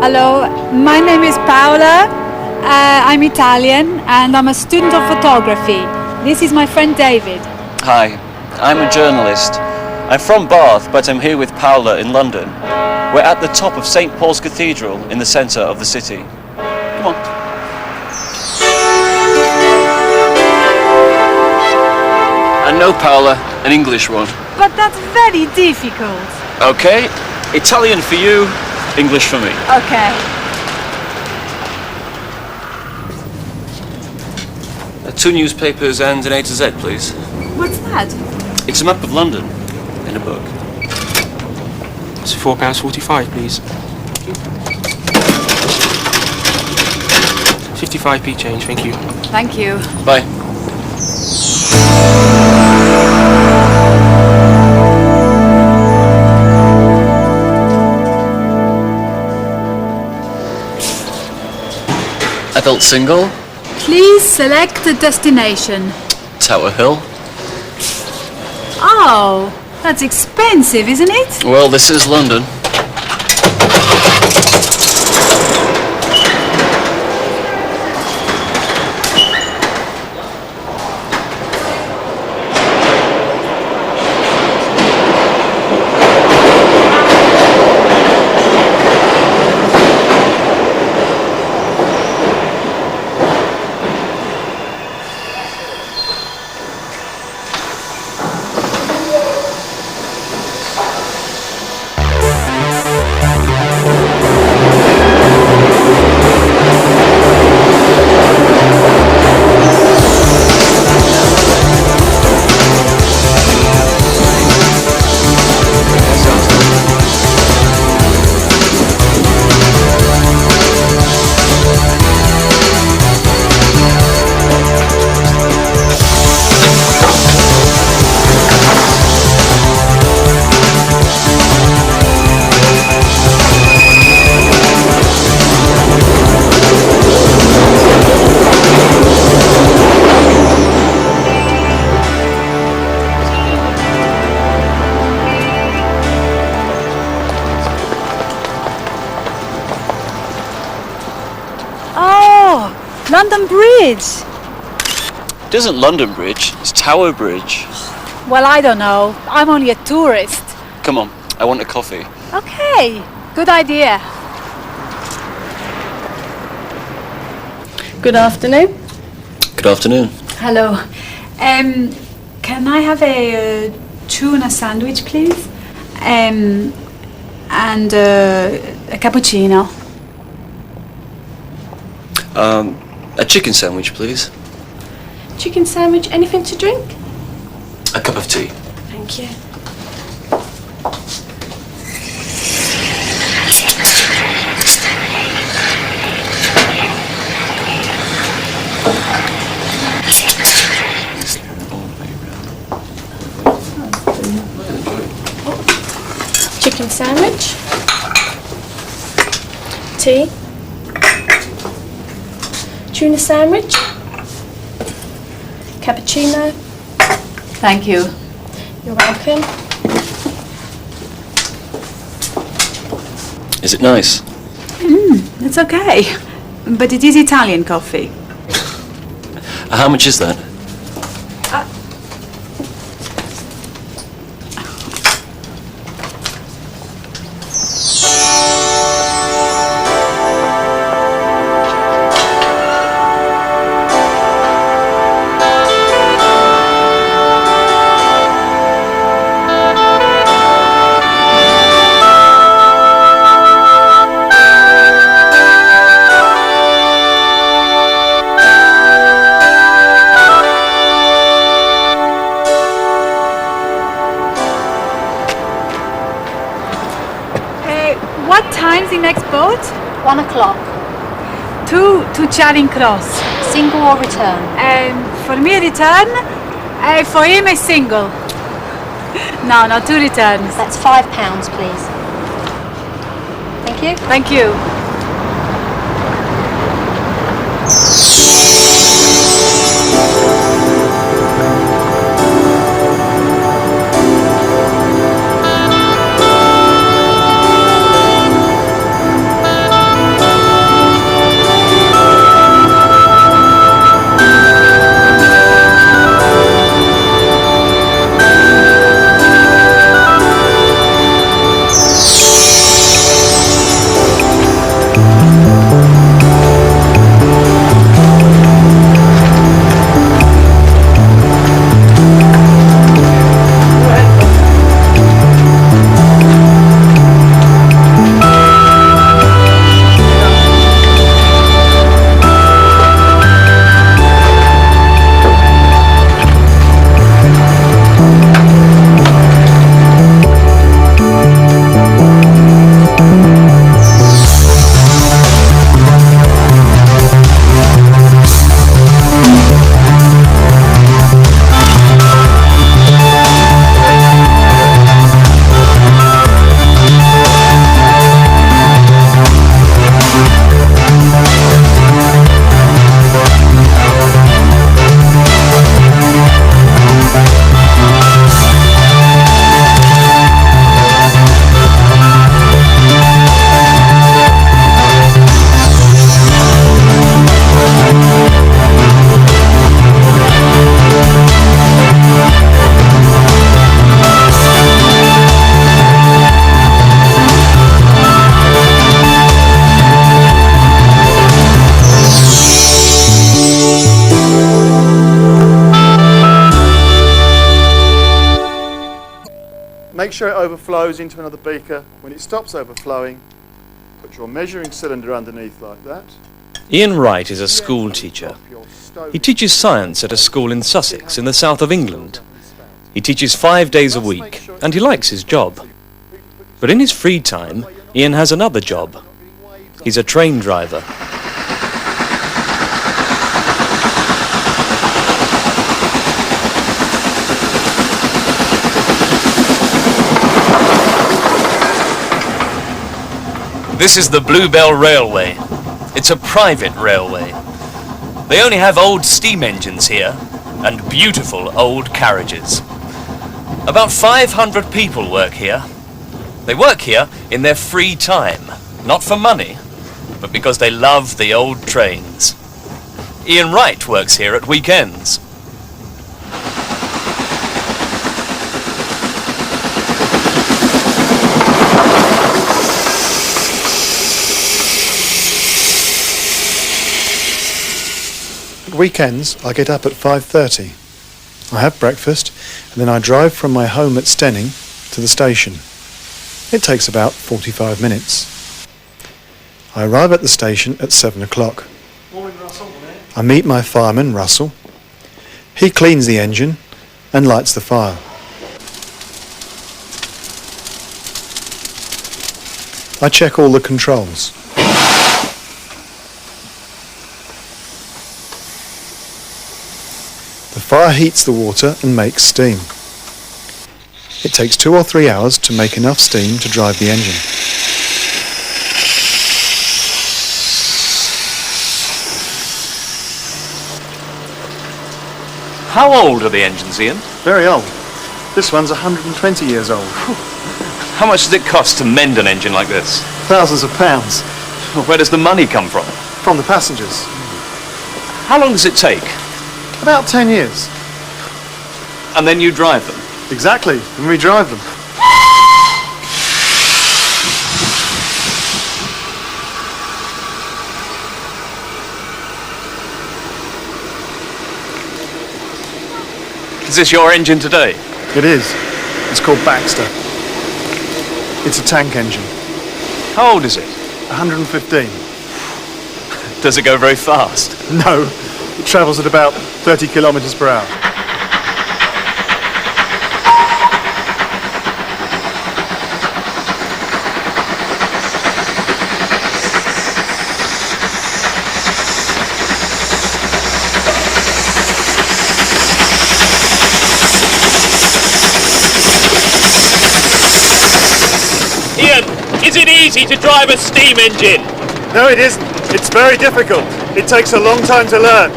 Hello, my name is Paola. I'm Italian and I'm a student of photography. This is my friend David. Hi, I'm a journalist. I'm from Bath, but I'm here with Paola in London. We're at the top of St. Paul's Cathedral in the centre of the city. Come on. And no, Paola, an English one. But that's very difficult. Okay, Italian for you, English for me. Okay. Two newspapers and an A to Z, please. What's that? It's a map of London in a book. It's £4.45, please. 55p change, thank you. Thank you. Bye. Adult single, Please select the destination. Tower Hill. Oh, that's expensive, isn't it? Well, this is London. Oh, London Bridge. It isn't London Bridge, it's Tower Bridge. Well, I don't know. I'm only a tourist. Come on, I want a coffee. Okay, good idea. Good afternoon. Good afternoon. Hello. Can I have a tuna sandwich, please? And a cappuccino. A chicken sandwich, please. Chicken sandwich, anything to drink? A cup of tea. Thank you. Chicken sandwich. Tea. Tuna sandwich. Cappuccino. Thank you. You're welcome. Is it nice? It's okay. But it is Italian coffee. How much is that? What time's the next boat? 1 o'clock. To Charing Cross. Single or return? For me, a return. For him, a single. No, 2 returns. That's £5, please. Thank you. Thank you. Make sure it overflows into another beaker. When it stops overflowing, put your measuring cylinder underneath like that. Ian Wright is a school teacher. He teaches science at a school in Sussex in the south of England. He teaches 5 days a week and he likes his job. But in his free time, Ian has another job. He's a train driver. This is the Bluebell Railway. It's a private railway. They only have old steam engines here and beautiful old carriages. About 500 people work here. They work here in their free time, not for money, but because they love the old trains. Ian Wright works here at weekends. Weekends, I get up at 5:30. I have breakfast and then I drive from my home at Stenning to the station. It takes about 45 minutes. I arrive at the station at 7 o'clock. I meet my fireman, Russell. He cleans the engine and lights the fire. I check all the controls. The fire heats the water and makes steam. It takes 2 or 3 hours to make enough steam to drive the engine. How old are the engines, Ian? Very old. This one's 120 years old. How much does it cost to mend an engine like this? Thousands of pounds. Where does the money come from? From the passengers. How long does it take? About 10 years. And then you drive them? Exactly, and we drive them. Is this your engine today? It is. It's called Baxter. It's a tank engine. How old is it? 115. Does it go very fast? No, it travels at about 30 kilometers per hour. Ian, is it easy to drive a steam engine? No, it isn't. It's very difficult. It takes a long time to learn.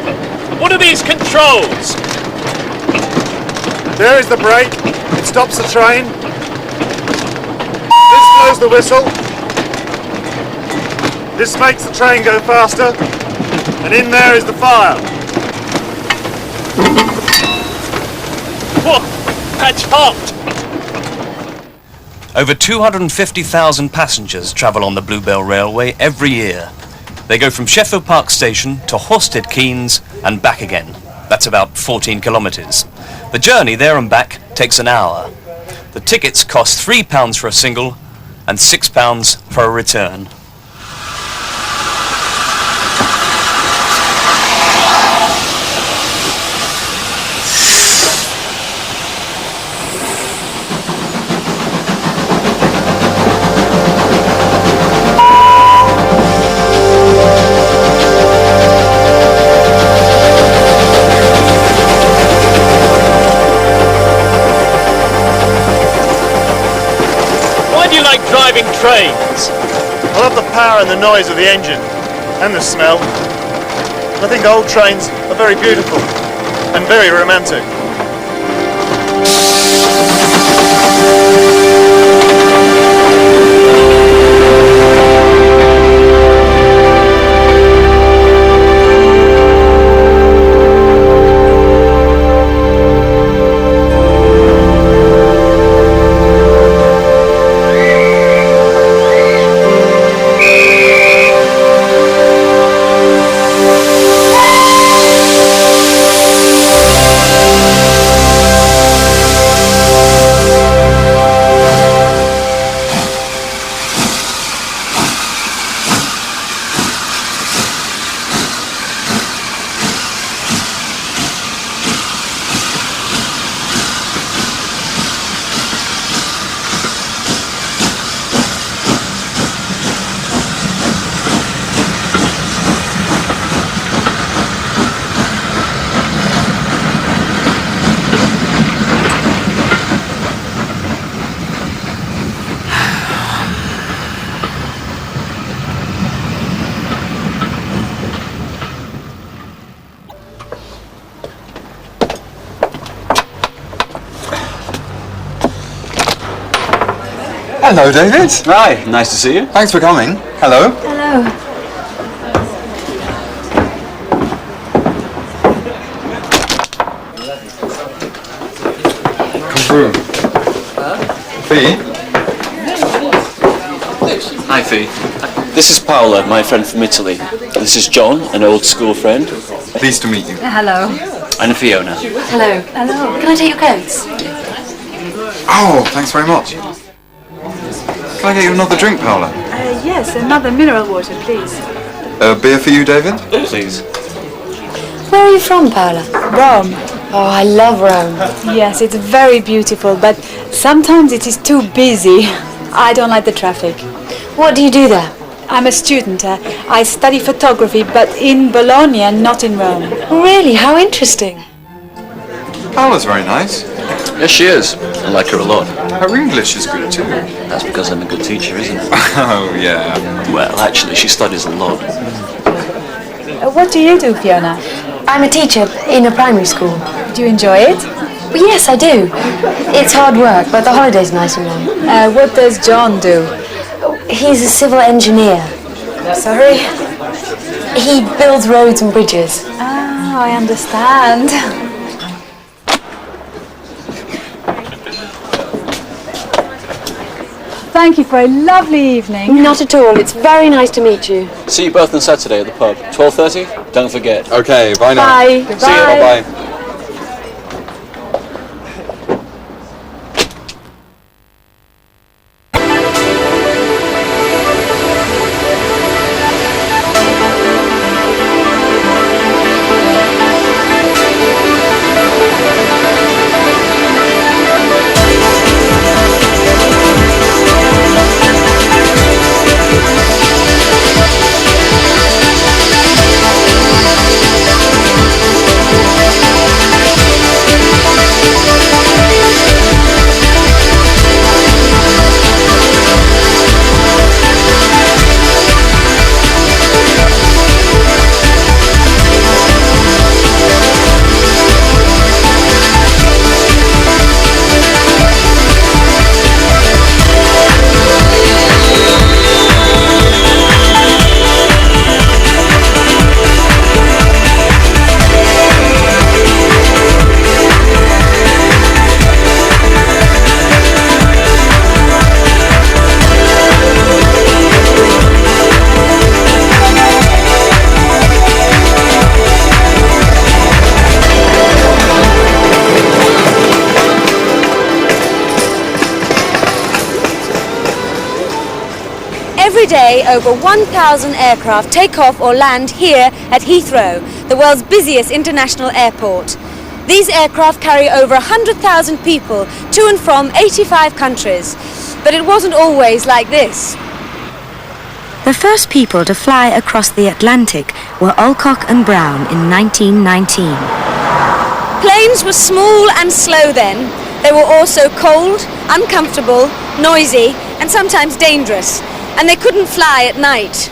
What are these controls? There is the brake. It stops the train. This blows the whistle. This makes the train go faster. And in there is the fire. Whoa, that's hot! Over 250,000 passengers travel on the Bluebell Railway every year. They go from Sheffield Park Station to Horsted Keynes and back again. That's about 14 kilometres. The journey there and back takes an hour. The tickets cost £3 for a single and £6 for a return. Driving trains. I love the power and the noise of the engine. And the smell. I think old trains are very beautiful and very romantic. Hello, David. Hi, nice to see you. Thanks for coming. Hello. Hello. Come through. Fee? Hi, Fee. This is Paola, my friend from Italy. This is John, an old school friend. Pleased to meet you. Hello. And Fiona. Hello. Hello. Can I take your coats? Oh, thanks very much. Can I get you another drink, Paola? Yes, another mineral water, please. A beer for you, David? Please. Where are you from, Paola? Rome. Oh, I love Rome. Yes, it's very beautiful, but sometimes it is too busy. I don't like the traffic. What do you do there? I'm a student. I study photography, but in Bologna and not in Rome. Really? How interesting. Paola's very nice. Yes, she is. I like her a lot. Her English is good too. That's because I'm a good teacher, isn't it? Oh, yeah. Well, actually, she studies a lot. What do you do, Fiona? I'm a teacher in a primary school. Do you enjoy it? Well, yes, I do. It's hard work, but the holiday's nice and long. What does John do? He's a civil engineer. Sorry? He builds roads and bridges. Ah, I understand. Thank you for a lovely evening. Not at all. It's very nice to meet you. See you both on Saturday at the pub. 12:30? Don't forget. Okay, bye now. Bye. See you. Bye-bye. Every day, over 1,000 aircraft take off or land here at Heathrow, the world's busiest international airport. These aircraft carry over 100,000 people to and from 85 countries. But it wasn't always like this. The first people to fly across the Atlantic were Alcock and Brown in 1919. Planes were small and slow then. They were also cold, uncomfortable, noisy, and sometimes dangerous. And they couldn't fly at night.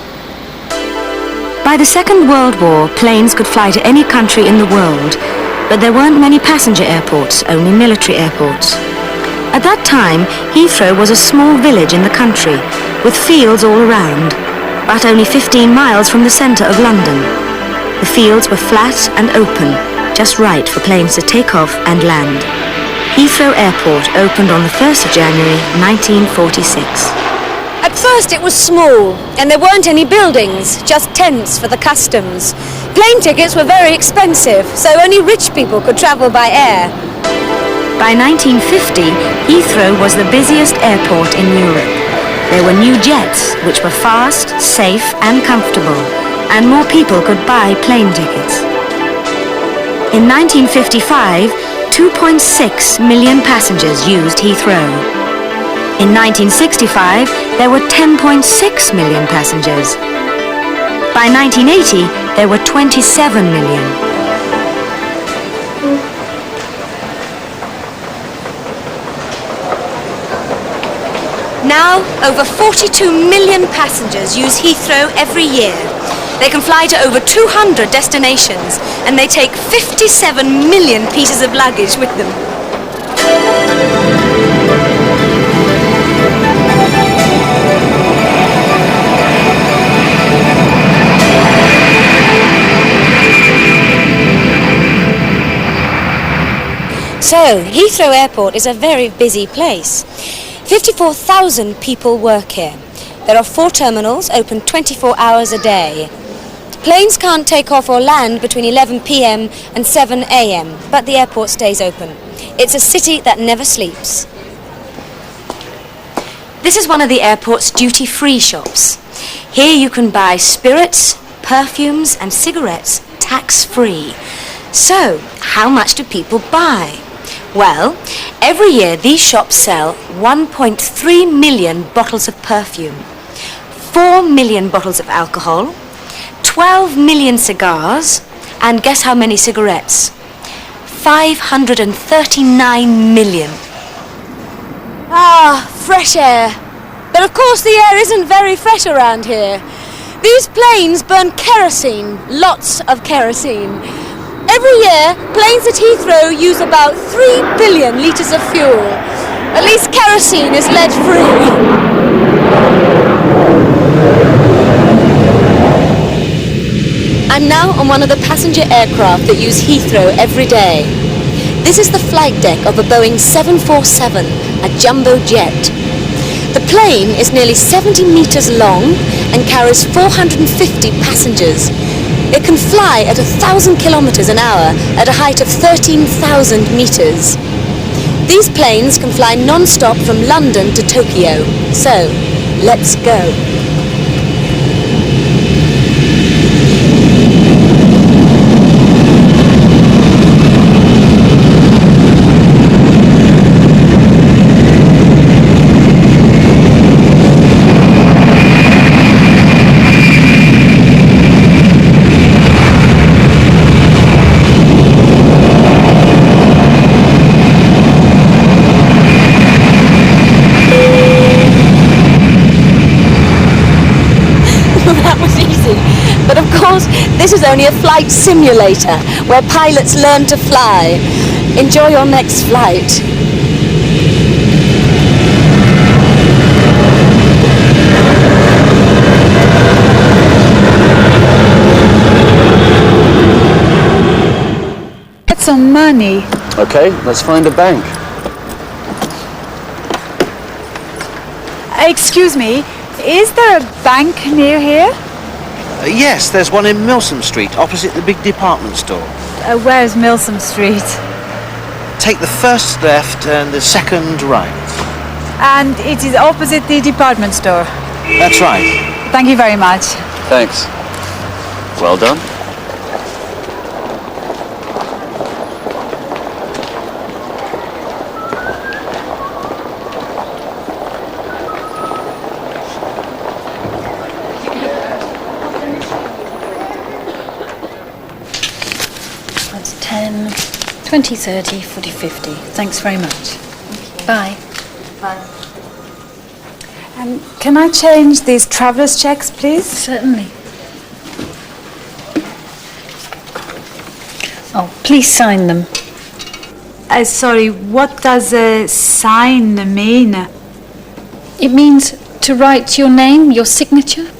By the Second World War, planes could fly to any country in the world, but there weren't many passenger airports, only military airports. At that time, Heathrow was a small village in the country, with fields all around, but only 15 miles from the centre of London. The fields were flat and open, just right for planes to take off and land. Heathrow Airport opened on the 1st of January 1946. At first it was small, and there weren't any buildings, just tents for the customs. Plane tickets were very expensive, so only rich people could travel by air. By 1950, Heathrow was the busiest airport in Europe. There were new jets, which were fast, safe and comfortable, and more people could buy plane tickets. In 1955, 2.6 million passengers used Heathrow. In 1965, there were 10.6 million passengers. By 1980, there were 27 million. Now, over 42 million passengers use Heathrow every year. They can fly to over 200 destinations, and they take 57 million pieces of luggage with them. So, Heathrow Airport is a very busy place. 54,000 people work here. There are 4 terminals open 24 hours a day. Planes can't take off or land between 11 p.m. and 7 a.m., but the airport stays open. It's a city that never sleeps. This is one of the airport's duty-free shops. Here you can buy spirits, perfumes and cigarettes tax-free. So, how much do people buy? Well, every year these shops sell 1.3 million bottles of perfume, 4 million bottles of alcohol, 12 million cigars, and guess how many cigarettes? 539 million. Ah, fresh air. But of course the air isn't very fresh around here. These planes burn kerosene, lots of kerosene. Every year, planes at Heathrow use about 3 billion litres of fuel. At least kerosene is lead-free. I'm now on one of the passenger aircraft that use Heathrow every day. This is the flight deck of a Boeing 747, a jumbo jet. The plane is nearly 70 metres long and carries 450 passengers. It can fly at 1,000 kilometres an hour at a height of 13,000 metres. These planes can fly non-stop from London to Tokyo. So, let's go. But of course, this is only a flight simulator where pilots learn to fly. Enjoy your next flight. Get some money. Okay, let's find a bank. Excuse me, is there a bank near here? Yes, there's one in Milsom Street, opposite the big department store. Where's Milsom Street? Take the first left and the second right. And it is opposite the department store. That's right. Thank you very much. Thanks. Well done. That's 10, 20, 30, 40, 50. Thanks very much. Bye. Bye. Can I change these traveller's checks, please? Certainly. Oh, please sign them. Sorry, what does a sign mean? It means to write your name, your signature.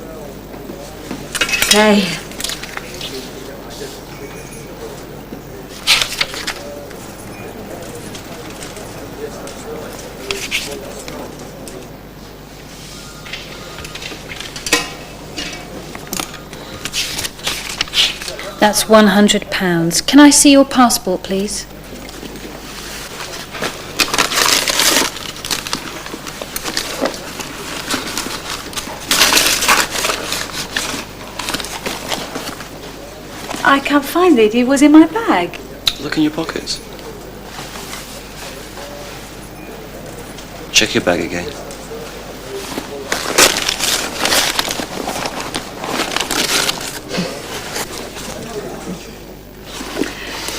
Okay. That's £100. Can I see your passport, please? I can't find it. It was in my bag. Look in your pockets. Check your bag again.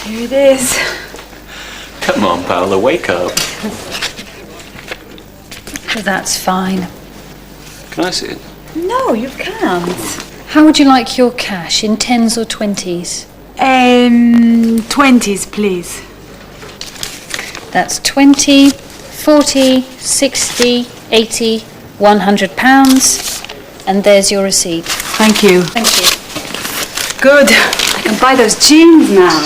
Here it is. Come on, Paola, wake up. That's fine. Can I see it? No, you can't. How would you like your cash, in 10s or 20s? 20s, please. That's 20, 40, 60, 80, £100, and there's your receipt. Thank you. Thank you. Good. I can buy those jeans now.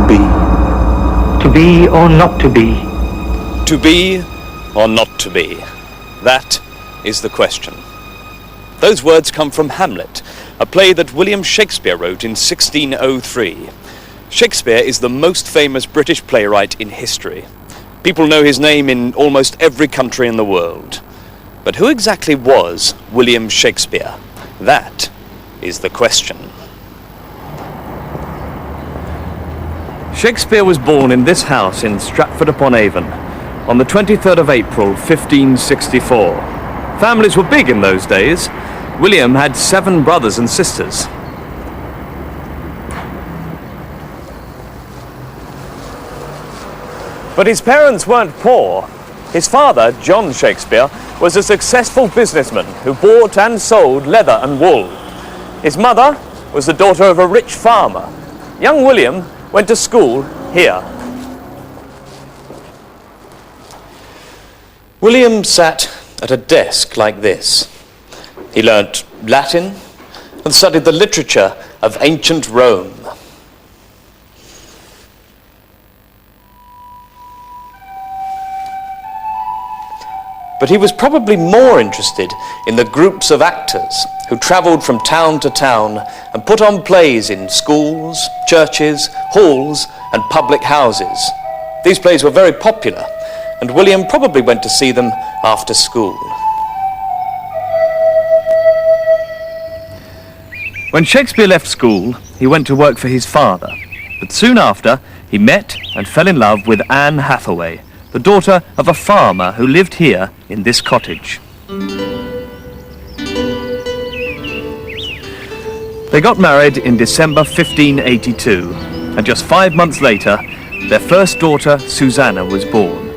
to be? To be or not to be? To be or not to be? That is the question. Those words come from Hamlet, a play that William Shakespeare wrote in 1603. Shakespeare is the most famous British playwright in history. People know his name in almost every country in the world. But who exactly was William Shakespeare? That is the question. Shakespeare was born in this house in Stratford-upon-Avon on the 23rd of April, 1564. Families were big in those days. William had 7 brothers and sisters. But his parents weren't poor. His father, John Shakespeare, was a successful businessman who bought and sold leather and wool. His mother was the daughter of a rich farmer. Young William went to school here. William sat at a desk like this. He learnt Latin and studied the literature of ancient Rome. But he was probably more interested in the groups of actors who travelled from town to town and put on plays in schools, churches, halls, and public houses. These plays were very popular, and William probably went to see them after school. When Shakespeare left school, he went to work for his father, but soon after he met and fell in love with Anne Hathaway, the daughter of a farmer who lived here in this cottage. They got married in December 1582, and just 5 months later, their first daughter, Susanna, was born.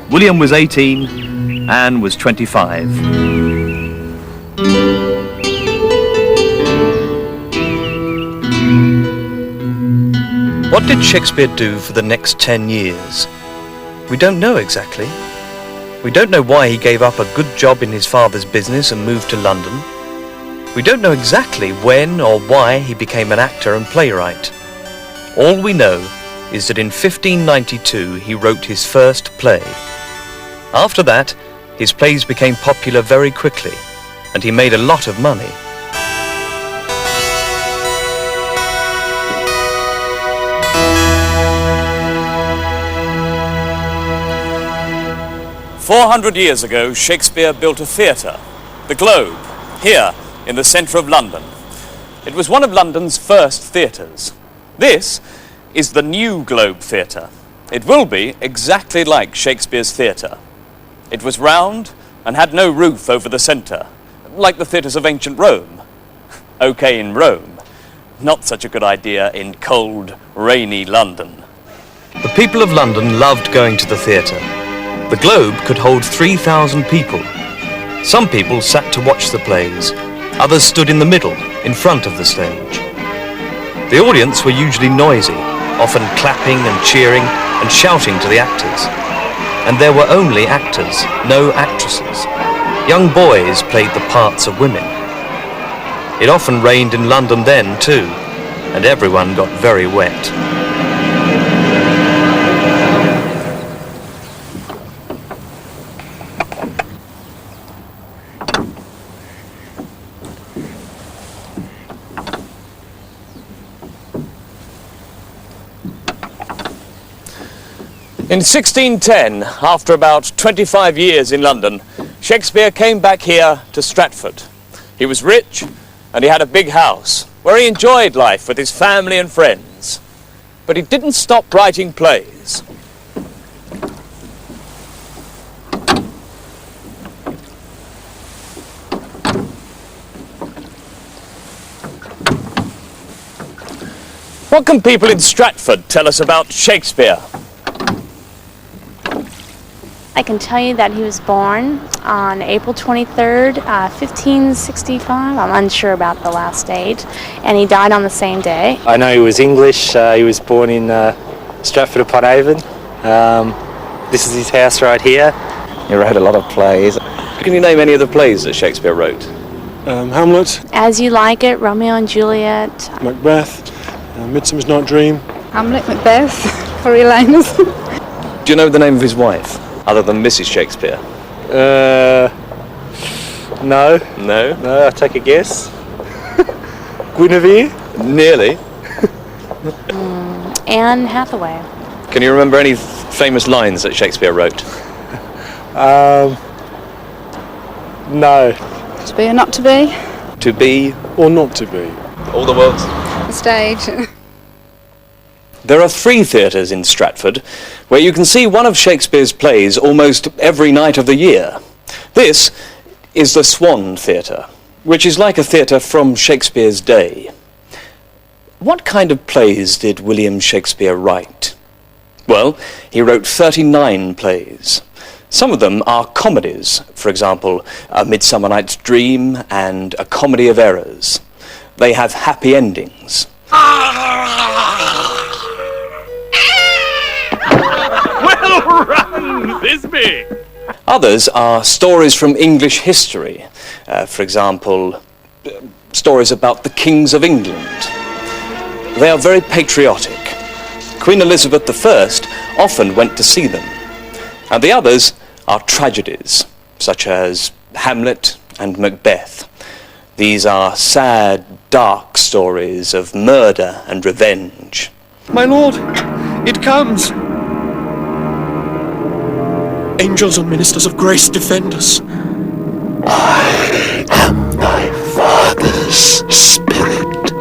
William was 18, Anne was 25. What did Shakespeare do for the next 10 years? We don't know exactly. We don't know why he gave up a good job in his father's business and moved to London. We don't know exactly when or why he became an actor and playwright. All we know is that in 1592 he wrote his first play. After that, his plays became popular very quickly, and he made a lot of money. "400 years ago, Shakespeare built a theatre, the Globe, here in the centre of London. It was one of London's first theatres. This is the new Globe Theatre. It will be exactly like Shakespeare's theatre. It was round and had no roof over the centre, like the theatres of ancient Rome. Okay in Rome, not such a good idea in cold, rainy London. The people of London loved going to the theatre. The Globe could hold 3,000 people. Some people sat to watch the plays. Others stood in the middle, in front of the stage. The audience were usually noisy, often clapping and cheering and shouting to the actors. And there were only actors, no actresses. Young boys played the parts of women. It often rained in London then too, and everyone got very wet. In 1610, after about 25 years in London, Shakespeare came back here to Stratford. He was rich and he had a big house where he enjoyed life with his family and friends. But he didn't stop writing plays. What can people in Stratford tell us about Shakespeare? I can tell you that he was born on April 23rd, 1565. I'm unsure about the last date. And he died on the same day. I know he was English. He was born in Stratford-upon-Avon. This is his house right here. He wrote a lot of plays. Can you name any of the plays that Shakespeare wrote? Hamlet, As You Like It, Romeo and Juliet. Macbeth, Midsummer's Night Dream. Hamlet, Macbeth, Coriolanus. Do you know the name of his wife, other than Mrs. Shakespeare? No. No? No, I'll take a guess. Guinevere? Nearly. Anne Hathaway. Can you remember any famous lines that Shakespeare wrote? No. To be or not to be? To be Or not to be. all the world's. The stage. There are 3 theatres in Stratford where you can see one of Shakespeare's plays almost every night of the year. This is the Swan Theatre, which is like a theatre from Shakespeare's day. What kind of plays did William Shakespeare write? Well, he wrote 39 plays. Some of them are comedies, for example, A Midsummer Night's Dream and A Comedy of Errors. They have happy endings. Well run, Thisbe! Others are stories from English history. For example, stories about the kings of England. They are very patriotic. Queen Elizabeth I often went to see them. And the others are tragedies, such as Hamlet and Macbeth. These are sad, dark stories of murder and revenge. My lord, it comes! Angels and ministers of grace, defend us. I am thy father's spirit.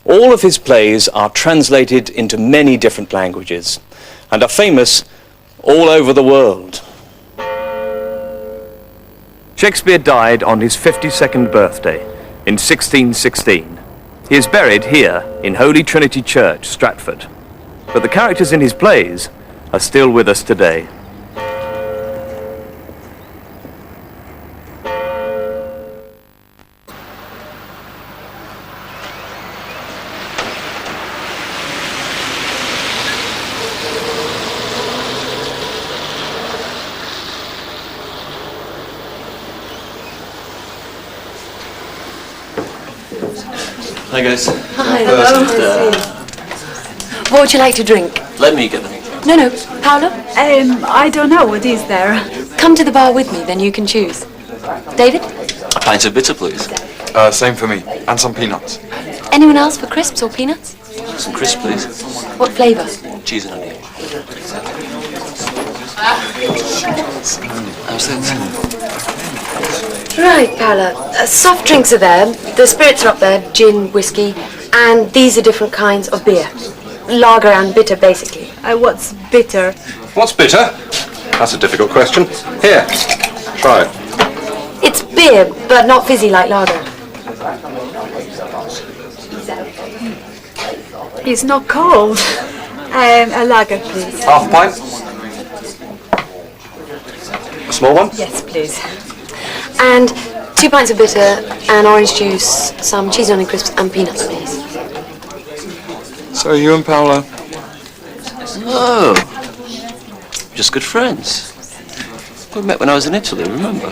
All of his plays are translated into many different languages and are famous all over the world. Shakespeare died on his 52nd birthday in 1616. He is buried here in Holy Trinity Church, Stratford. But the characters in his plays are still with us today. Hi guys. Hi, hello. What would you like to drink? Let me get them. No, Paolo? I don't know what is there. Come to the bar with me, then you can choose. David? A pint of bitter, please. Same for me. And some peanuts. Anyone else for crisps or peanuts? Some crisp, please. What flavour? Cheese and onion. Right, Paolo. Soft drinks are there. The spirits are up there. Gin, whiskey. And these are different kinds of beer. Lager and bitter, basically. What's bitter? What's bitter? That's a difficult question. Here, try it. It's beer, but not fizzy like lager. It's not cold. A lager, please. Half a pint? A small one? Yes, please. And 2 pints of bitter, and orange juice, some cheese onion crisps, and peanuts, please. So you and Paolo? Oh, just good friends. We met when I was in Italy, remember?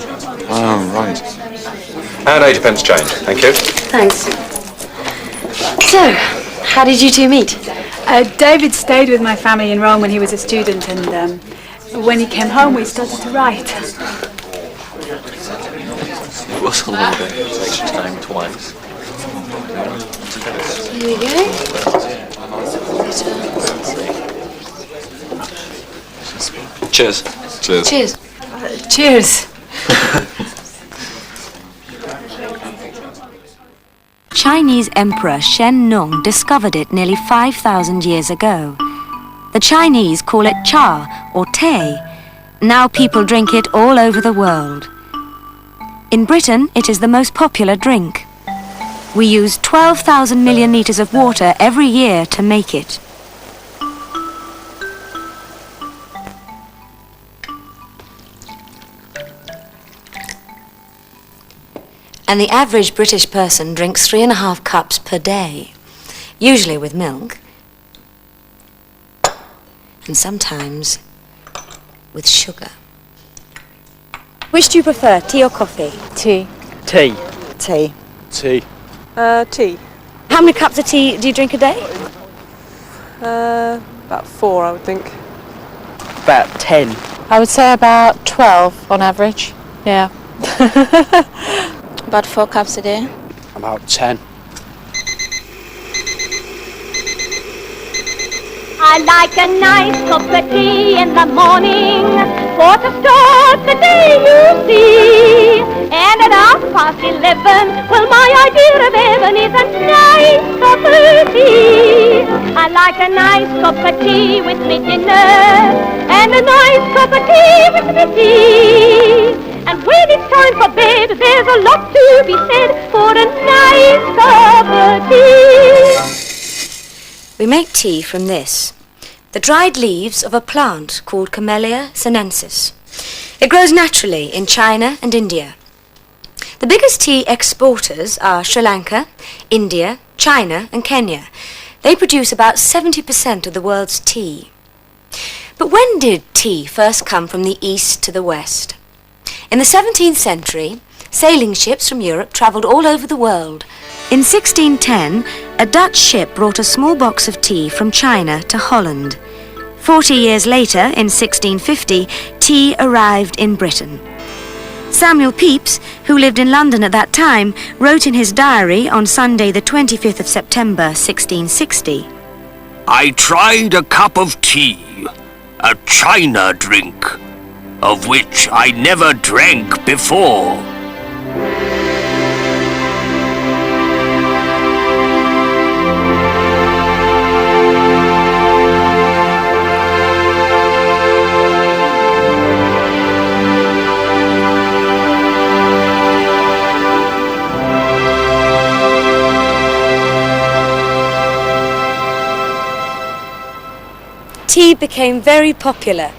Oh, right. And 80 pence change, thank you. Thanks. So, how did you two meet? David stayed with my family in Rome when he was a student, and when he came home we started to write. It was a little bit. Extra time twice. Here we go. Cheers. Cheers. Cheers. Cheers. Chinese Emperor Shen Nung discovered it nearly 5,000 years ago. The Chinese call it cha or te. Now people drink it all over the world. In Britain, it is the most popular drink. We use 12,000 million litres of water every year to make it. And the average British person drinks 3.5 cups per day, usually with milk, and sometimes with sugar. Which do you prefer, tea or coffee? Tea. Tea. Tea. Tea. Tea. How many cups of tea do you drink a day? About 4, I would think. About 10. I would say about 12 on average, yeah. About 4 cups a day. About 10. I like a nice cup of tea in the morning for to start the day, you see. And at 11:30, well, my idea of heaven is a nice cup of tea. I like a nice cup of tea with me dinner and a nice cup of tea with me tea. And when it's time for bed, there's a lot to be said for a nice cup of tea. We make tea from this, the dried leaves of a plant called Camellia sinensis. It grows naturally in China and India. The biggest tea exporters are Sri Lanka, India, China and Kenya. They produce about 70% of the world's tea. But when did tea first come from the east to the west? In the 17th century, sailing ships from Europe travelled all over the world. In 1610, a Dutch ship brought a small box of tea from China to Holland. 40 years later, in 1650, tea arrived in Britain. Samuel Pepys, who lived in London at that time, wrote in his diary on Sunday the 25th of September 1660. I tried a cup of tea, a China drink, of which I never drank before. Tea became very popular.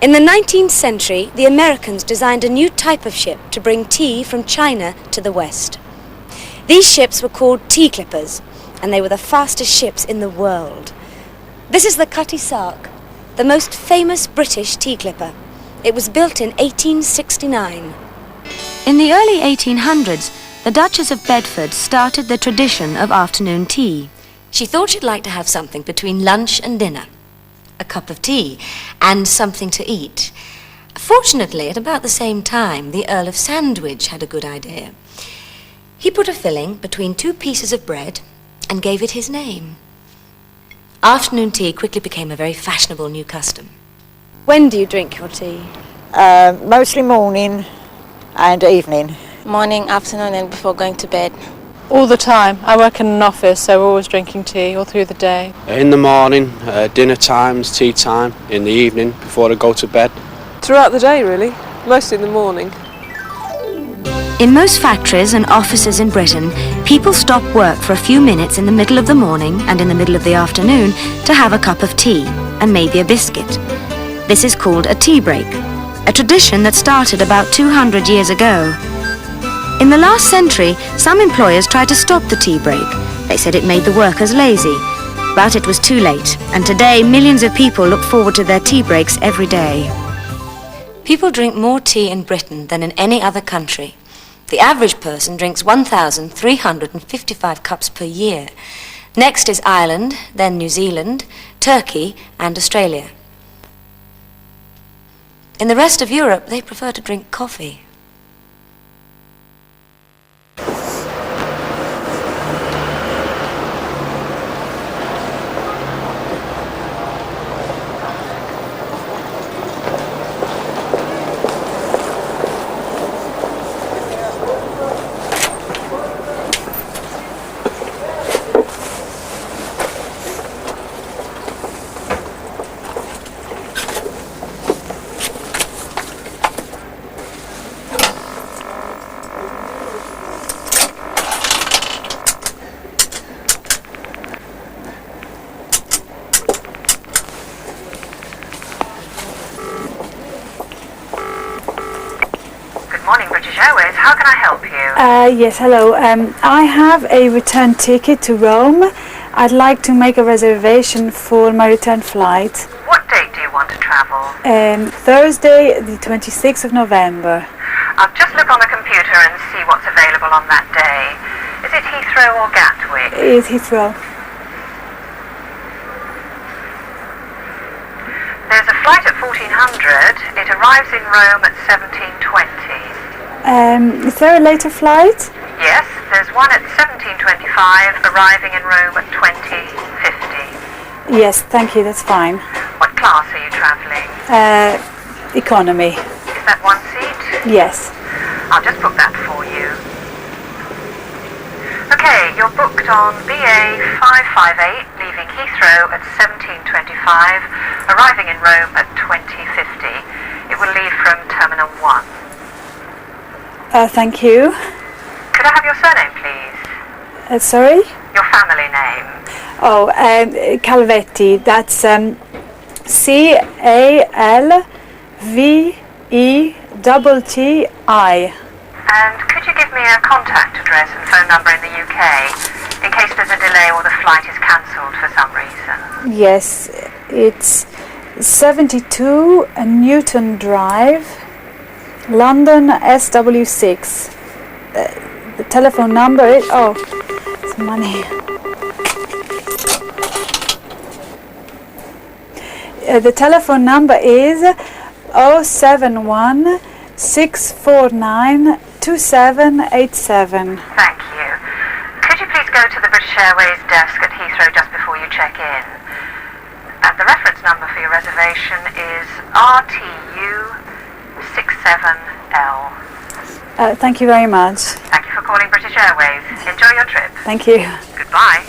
In the 19th century, the Americans designed a new type of ship to bring tea from China to the West. These ships were called tea clippers, and they were the fastest ships in the world. This is the Cutty Sark, the most famous British tea clipper. It was built in 1869. In the early 1800s, the Duchess of Bedford started the tradition of afternoon tea. She thought she'd like to have something between lunch and dinner. A cup of tea, and something to eat. Fortunately, at about the same time, the Earl of Sandwich had a good idea. He put a filling between 2 pieces of bread and gave it his name. Afternoon tea quickly became a very fashionable new custom. When do you drink your tea? Mostly morning and evening. Morning, afternoon and before going to bed. All the time. I work in an office, so we're always drinking tea all through the day. In the morning, dinner times, tea time, in the evening, before I go to bed. Throughout the day, really. Mostly in the morning. In most factories and offices in Britain, people stop work for a few minutes in the middle of the morning and in the middle of the afternoon to have a cup of tea and maybe a biscuit. This is called a tea break, a tradition that started about 200 years ago. In the last century, some employers tried to stop the tea break. They said it made the workers lazy. But it was too late, and today millions of people look forward to their tea breaks every day. People drink more tea in Britain than in any other country. The average person drinks 1,355 cups per year. Next is Ireland, then New Zealand, Turkey and Australia. In the rest of Europe, they prefer to drink coffee. How can I help you? Yes, hello. I have a return ticket to Rome. I'd like to make a reservation for my return flight. What date do you want to travel? Thursday, the 26th of November. I'll just look on the computer and see what's available on that day. Is it Heathrow or Gatwick? It's Heathrow. 1400. It arrives in Rome at 1720. Is there a later flight? Yes, there's one at 1725, arriving in Rome at 2050. Yes, thank you, that's fine. What class are you travelling? Economy. Is that one seat? Yes. I'll just book that for you. Okay, you're booked on BA 558, leaving Heathrow at 1725, arriving in Rome at 2050. It will leave from Terminal 1. Thank you. Could I have your surname, please? Sorry? Your family name. Oh, Calvetti. That's Calvetti. And could you give me a contact address and phone number in the UK, in case there's a delay or the flight is cancelled for some reason? Yes, it's 72 Newton Drive, London SW6. The telephone number is... Oh, it's money. The telephone number is 071 649 2787. Thank you. Could you please go to the British Airways desk at Heathrow just before you check in? And the reference number for your reservation is RTU67L. Thank you very much. Thank you for calling British Airways. Enjoy your trip. Thank you. Goodbye.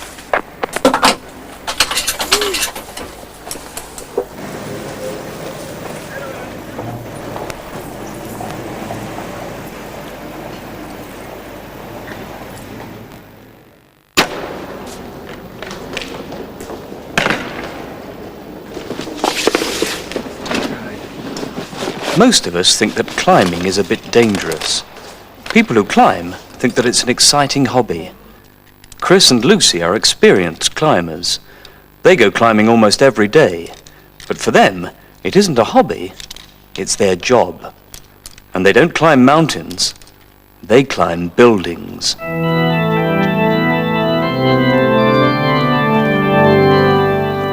Most of us think that climbing is a bit dangerous. People who climb think that it's an exciting hobby. Chris and Lucy are experienced climbers. They go climbing almost every day. But for them, it isn't a hobby, it's their job. And they don't climb mountains, they climb buildings.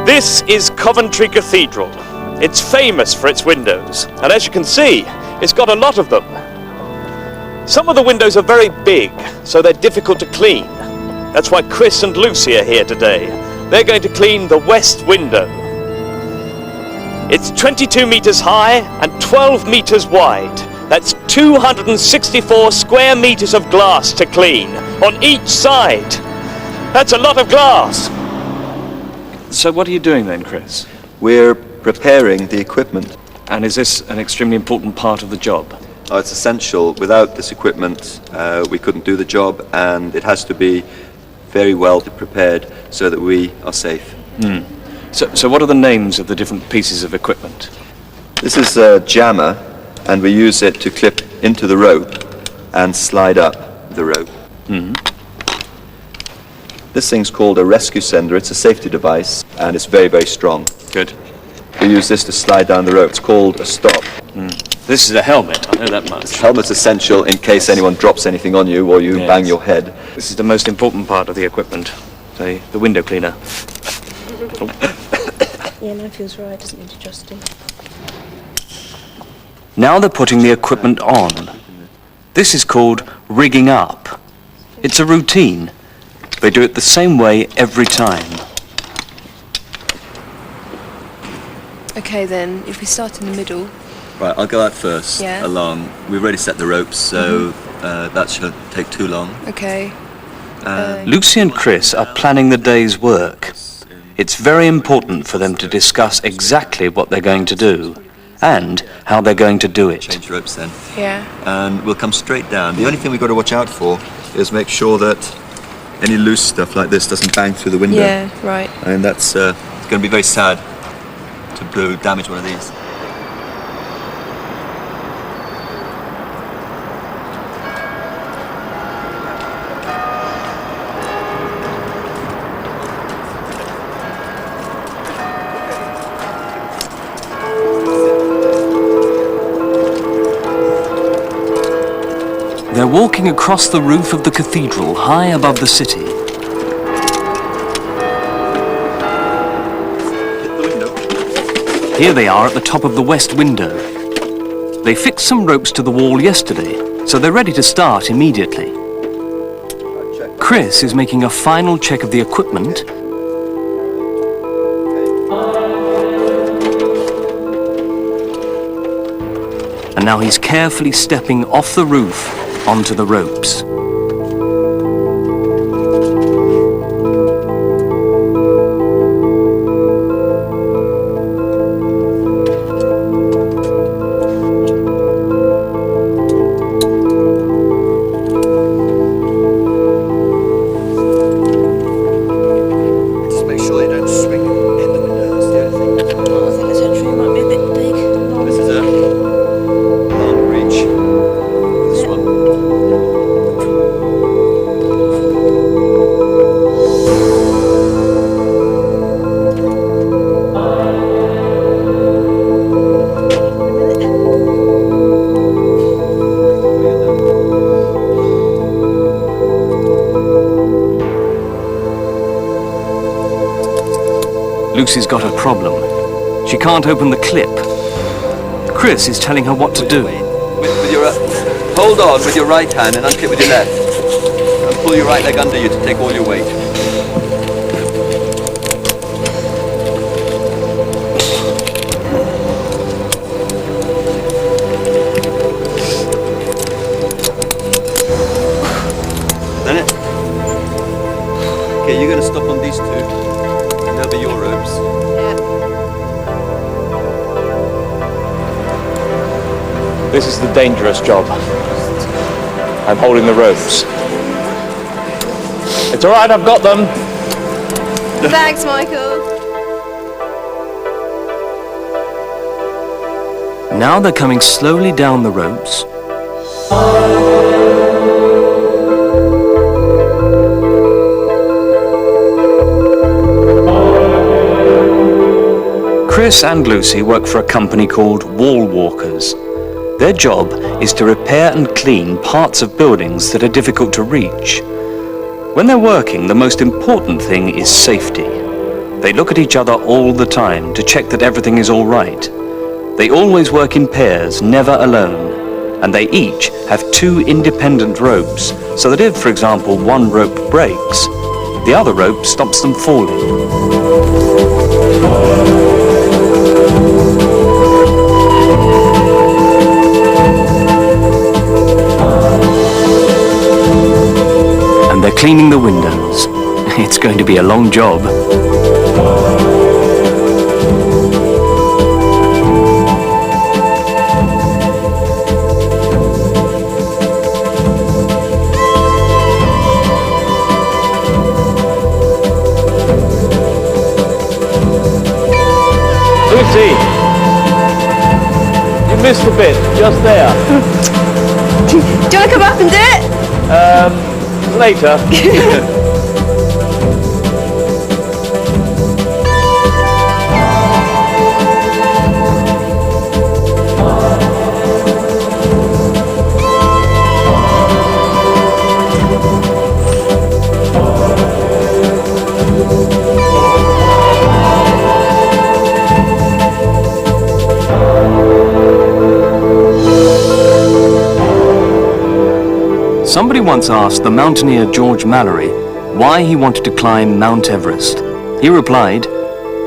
This is Coventry Cathedral. It's famous for its windows, and as you can see, it's got a lot of them. Some of the windows are very big, so they're difficult to clean. That's why Chris and Lucy are here today. They're going to clean the west window. It's 22 metres high and 12 metres wide. That's 264 square metres of glass to clean, on each side. That's a lot of glass. So what are you doing then, Chris? We're preparing the equipment. And is this an extremely important part of the job? Oh, it's essential. Without this equipment, we couldn't do the job, and it has to be very well prepared so that we are safe. So what are the names of the different pieces of equipment? This is a jammer, and we use it to clip into the rope and slide up the rope. This thing's called a rescue sender. It's a safety device, and it's very, very strong. Good. We use this to slide down the rope. It's called a stop. This is a helmet, I know that much. Helmet's essential in case anyone drops anything on you or you bang your head. This is the most important part of the equipment, the window cleaner. Yeah, mine feels right, doesn't need adjusting. Now they're putting the equipment on. This is called rigging up. It's a routine. They do it the same way every time. Okay then, if we start in the middle. Right, I'll go out first, Yeah. along. We've already set the ropes, so that shouldn't take too long. Okay. Lucy and Chris are planning the day's work. It's very important for them to discuss exactly what they're going to do and how they're going to do it. Change ropes then. Yeah. And we'll come straight down. The only thing we've got to watch out for is make sure that any loose stuff like this doesn't bang through the window. Yeah, right. And that's it's going to be very sad to damage one of these. They're walking across the roof of the cathedral high above the city. Here they are at the top of the west window. They fixed some ropes to the wall yesterday, so they're ready to start immediately. Chris is making a final check of the equipment. And now he's carefully stepping off the roof onto the ropes. Lucy's got a problem. She can't open the clip. Chris is telling her what to do. With your, hold on with your right hand and unclip with your left. And pull your right leg under you to take all your weight. Done it? Okay, you're going to stop on these two. They'll be your ropes. This is the dangerous job. I'm holding the ropes. It's all right, I've got them. Thanks, Michael. Now they're coming slowly down the ropes. Chris and Lucy work for a company called Wall Walkers. Their job is to repair and clean parts of buildings that are difficult to reach. When they're working, the most important thing is safety. They look at each other all the time to check that everything is all right. They always work in pairs, never alone. And they each have 2 independent ropes, so that if, for example, one rope breaks, the other rope stops them falling. And they're cleaning the windows. It's going to be a long job. Lucy! You missed a bit, just there. Do you want to come up and do it? Later. Somebody once asked the mountaineer George Mallory why he wanted to climb Mount Everest. He replied,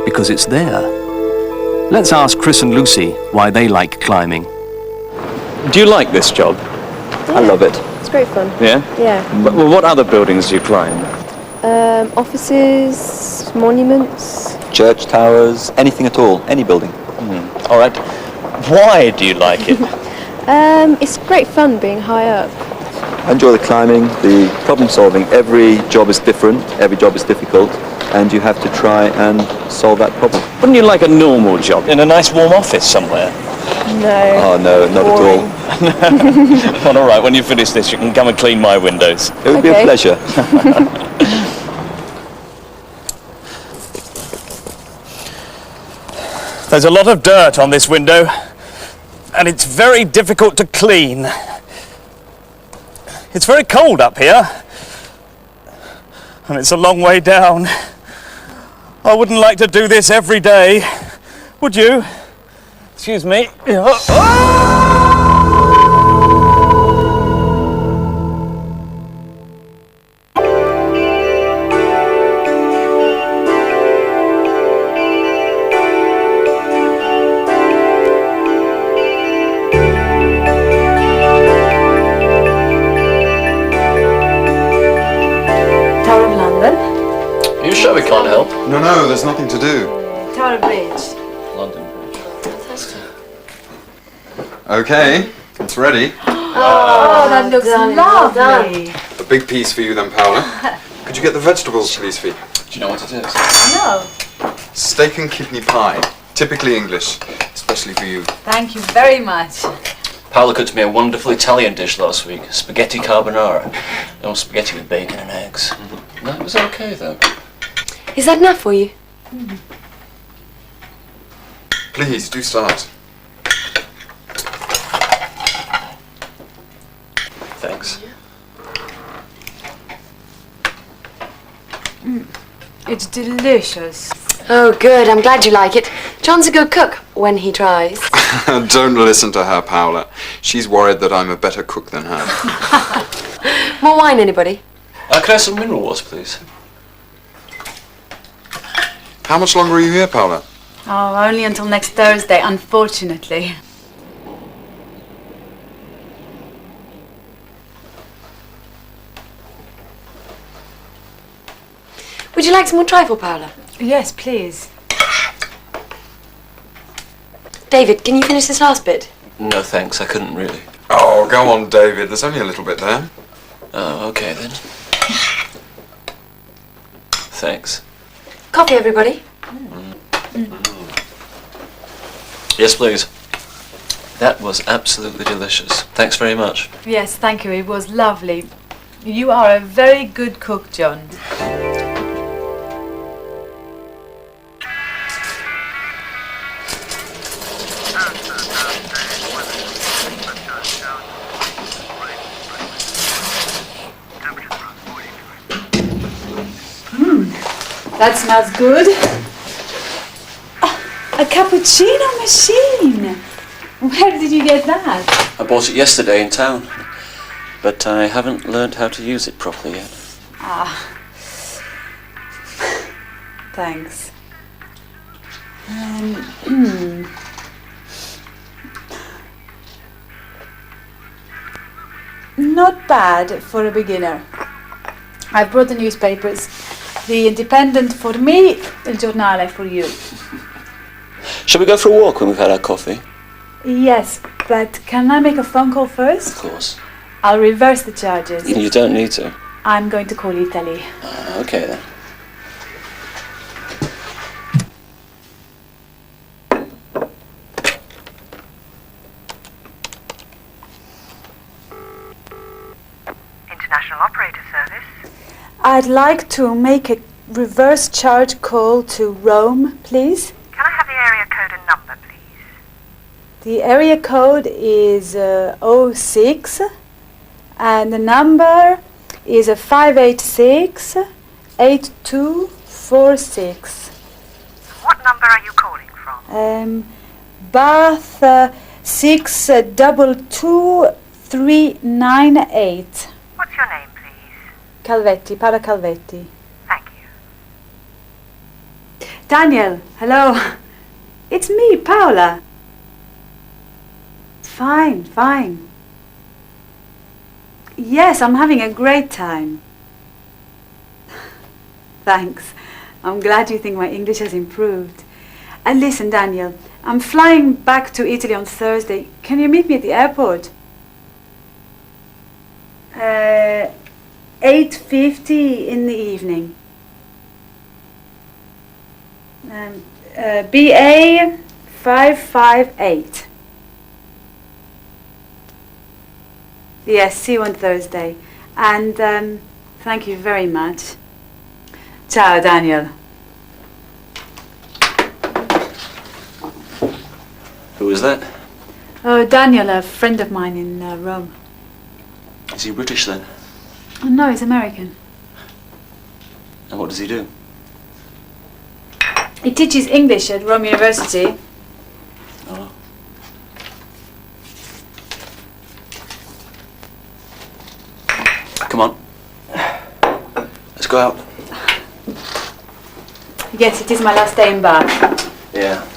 because it's there. Let's ask Chris and Lucy why they like climbing. Do you like this job? I love it. It's great fun. Yeah? Yeah. Well, what other buildings do you climb? Offices, monuments. Church towers, anything at all, any building. All right. Why do you like it? It's great fun being high up. I enjoy the climbing, the problem solving. Every job is different, every job is difficult, and you have to try and solve that problem. Wouldn't you like a normal job in a nice warm office somewhere? No. Oh no, not at all. Well, all right, when you finish this, you can come and clean my windows. It would be a pleasure. There's a lot of dirt on this window, and it's very difficult to clean. It's very cold up here, and it's a long way down. I wouldn't like to do this every day, would you? Excuse me. Tower of London. Are you sure we can't help? No, there's nothing to do. Tower Bridge. London. Okay, it's ready. Oh, that looks lovely. A big piece for you then, Paola. Could you get the vegetables, please, Fee? Do you know what it is? No. Steak and kidney pie. Typically English, especially for you. Thank you very much. Paola cooked me a wonderful Italian dish last week, spaghetti carbonara. No, spaghetti with bacon and eggs. That was okay, though. Is that enough for you? Please, do start. Thanks. It's delicious. Oh, good. I'm glad you like it. John's a good cook when he tries. Don't listen to her, Paola. She's worried that I'm a better cook than her. More wine, anybody? Could I have some mineral water, please? How much longer are you here, Paola? Oh, only until next Thursday, unfortunately. Would you like some more trifle, Paola? Yes, please. David, can you finish this last bit? No, thanks. I couldn't really. Oh, go on, David. There's only a little bit there. Oh, okay then. Thanks. Coffee, everybody. Yes, please. That was absolutely delicious. Thanks very much. Yes, thank you. It was lovely. You are a very good cook, John. That smells good. A cappuccino machine. Where did you get that? I bought it yesterday in town, but I haven't learned how to use it properly yet. Ah. Thanks. Not bad for a beginner. I brought the newspapers. The Independent for me, Il Giornale for you. Shall we go for a walk when we've had our coffee? Yes, but can I make a phone call first? Of course. I'll reverse the charges. You don't need to. I'm going to call Italy. Okay then. International Operator Service. I'd like to make a reverse charge call to Rome, please. Can I have the area code and number, please? The area code is 06 and the number is 586-8246. What number are you calling from? Bath 622398. What's your name, please? Calvetti, Paola Calvetti. Thank you. Daniel, hello. It's me, Paola. Fine, fine. Yes, I'm having a great time. Thanks. I'm glad you think my English has improved. And listen, Daniel, I'm flying back to Italy on Thursday. Can you meet me at the airport? 8:50 in the evening. BA 558. Yes, see you on Thursday. And thank you very much. Ciao, Daniel. Who is that? Oh, Daniel, a friend of mine in Rome. Is he British then? Oh, no, he's American. And what does he do? He teaches English at Rome University. Oh. go out? Yes, it is my last day in Bath. Yeah.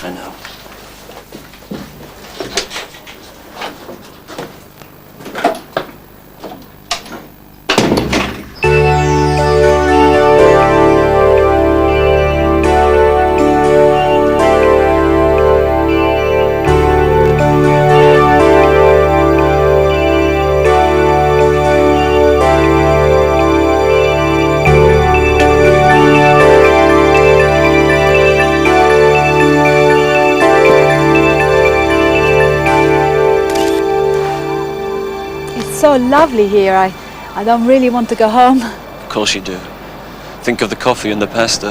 I know. So lovely here. I don't really want to go home. Of course you do. Think of the coffee and the pasta.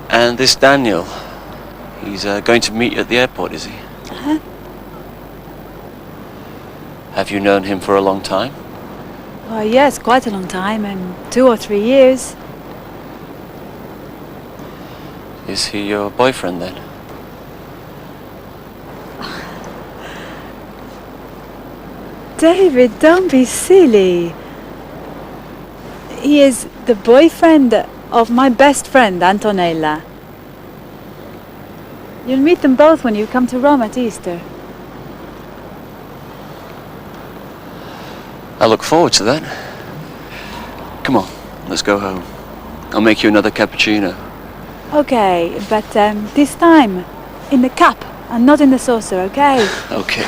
And this Daniel, he's going to meet you at the airport, is he? Huh? Have you known him for a long time? Oh yes, quite a long time, 2 or 3 years. Is he your boyfriend then? David, don't be silly. He is the boyfriend of my best friend, Antonella. You'll meet them both when you come to Rome at Easter. I look forward to that. Come on, let's go home. I'll make you another cappuccino. Okay, but this time in the cup and not in the saucer, okay? Okay.